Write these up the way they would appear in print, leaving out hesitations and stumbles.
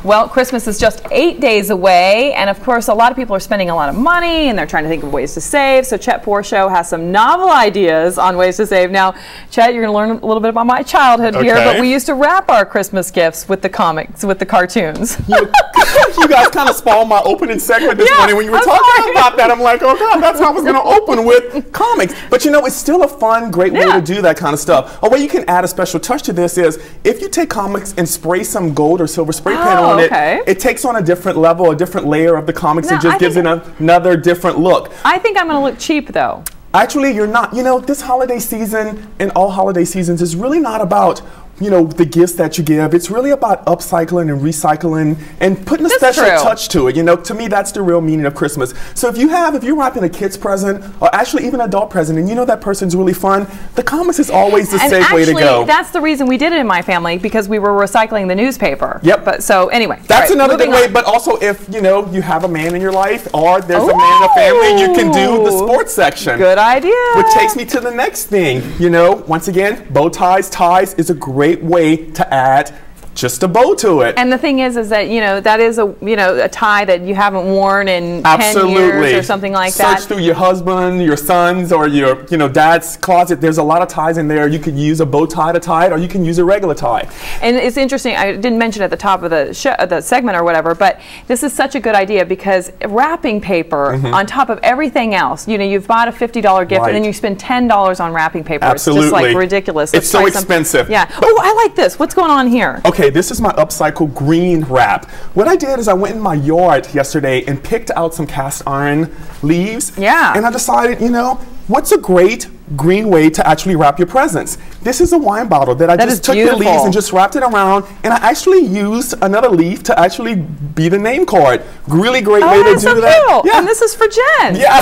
Well, Christmas is just 8 days away, and of course, a lot of people are spending a lot of money, and they're trying to think of ways to save. So Chet Porshow has some novel ideas on ways to save. Now, Chet, you're going to learn a little bit about my childhood here, but we used to wrap our Christmas gifts with the comics, with the cartoons. You guys kind of spoiled my opening segment this morning when you were talking about that. I'm like, oh God, that's how I was going to open with comics. But you know, it's still a fun, great way to do that kind of stuff. A way you can add a special touch to this is if you take comics and spray some gold or silver spray paint on it, it takes on a different level, a different layer of the comics, and just gives it another different look. I think I'm going to look cheap though. Actually, you're not. You know, this holiday season and all holiday seasons is really not about, you know, the gifts that you give. It's really about upcycling and recycling and putting a special touch to it. You know, to me, that's the real meaning of Christmas. So if you're wrapping a kid's present or actually even an adult present and you know that person's really fun, the comics is always the safe way to go. That's the reason we did it in my family, because we were recycling the newspaper. Yep. But so anyway. That's another good way, but also if, you know, you have a man in your life or there's a man in the family, you can do the sports section. Good idea. Which takes me to the next thing. You know, once again, bow ties, ties is a great way to add just a bow to it. And the thing is that, you know, that is a tie that you haven't worn in 10 years or something like that. Search through your husband, your son's, or your, you know, dad's closet. There's a lot of ties in there. You could use a bow tie to tie it, or you can use a regular tie. And it's interesting, I didn't mention at the top of the segment or whatever, but this is such a good idea because wrapping paper on top of everything else, you know, you've bought a $50 gift and then you spend $10 on wrapping paper. Absolutely. It's just like ridiculous. It's so expensive. Yeah. Oh, I like this. What's going on here? Okay, this is my upcycle green wrap. What I did is I went in my yard yesterday and picked out some cast iron leaves. Yeah. And I decided, you know, what's a great green way to actually wrap your presents? This is a wine bottle that I just took the leaves and just wrapped it around, and I actually used another leaf to actually be the name card. Really great way to do that. Cute. Yeah. And this is for Jen. Yeah.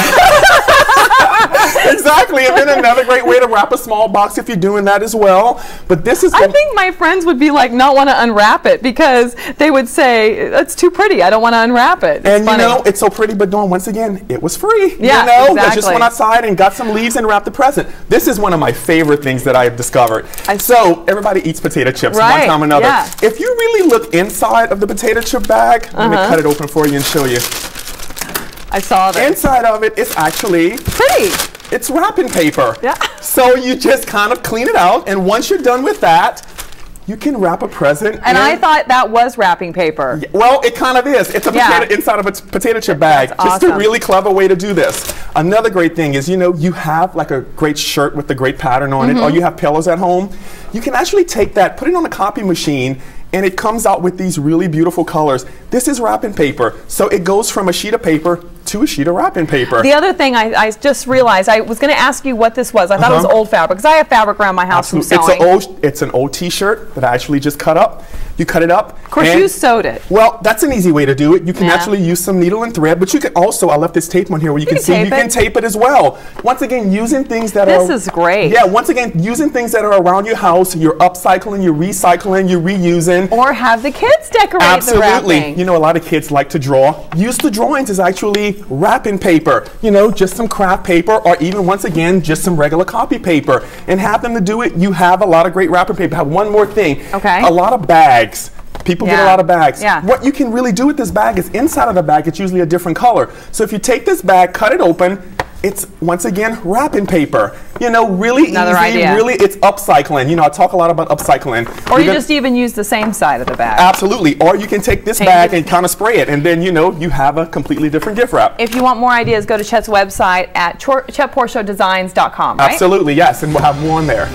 Exactly. And then another great way to wrap a small box if you're doing that as well. But this is I think my friends would be like not want to unwrap it because they would say it's too pretty. I don't want to unwrap it. And you know, it's so pretty, but once again, it was free. Yeah, you know, exactly. I just went outside and got some leaves and wrapped the present. This is one of my favorite things that I have discovered. So everybody eats potato chips one time or another. Yeah. If you really look inside of the potato chip bag, let me cut it open for you and show you. I saw that. Inside of it is actually pretty. It's wrapping paper. Yeah. So you just kind of clean it out, and once you're done with that, you can wrap a present. And I thought that was wrapping paper. Well, it kind of is. It's a potato inside of a potato chip bag. Just a really clever way to do this. Another great thing is, you know, you have like a great shirt with a great pattern on it, or you have pillows at home. You can actually take that, put it on a copy machine, and it comes out with these really beautiful colors. This is wrapping paper. So it goes from a sheet of paper to a sheet of wrapping paper. The other thing I just realized, I was going to ask you what this was. I thought it was old fabric, because I have fabric around my house from sewing. It's an old t-shirt that I actually just cut up. You cut it up. Of course, you sewed it. Well, that's an easy way to do it. You can actually use some needle and thread, but you can also, I left this tape on here where you can see, you can tape it as well. Once again, using things that are... This is great. Yeah, once again, using things that are around your house, you're upcycling, you're recycling, you're reusing. Or have the kids decorate the wrapping. You know, a lot of kids like to draw. Use the drawings as actually wrapping paper. You know, just some craft paper, or even, once again, just some regular copy paper. And have them to do it. You have a lot of great wrapping paper. Have one more thing. Okay. A lot of bags. People get a lot of bags. What you can really do with this bag is inside of the bag, it's usually a different color. So if you take this bag, cut it open, it's, once again, wrapping paper. You know, really easy, really, it's upcycling. You know, I talk a lot about upcycling. Or you just even use the same side of the bag. Absolutely. Or you can take this bag and kind of spray it, and then, you know, you have a completely different gift wrap. If you want more ideas, go to Chet's website at chetporshowdesigns.com, right? Absolutely, yes, and we'll have more on there.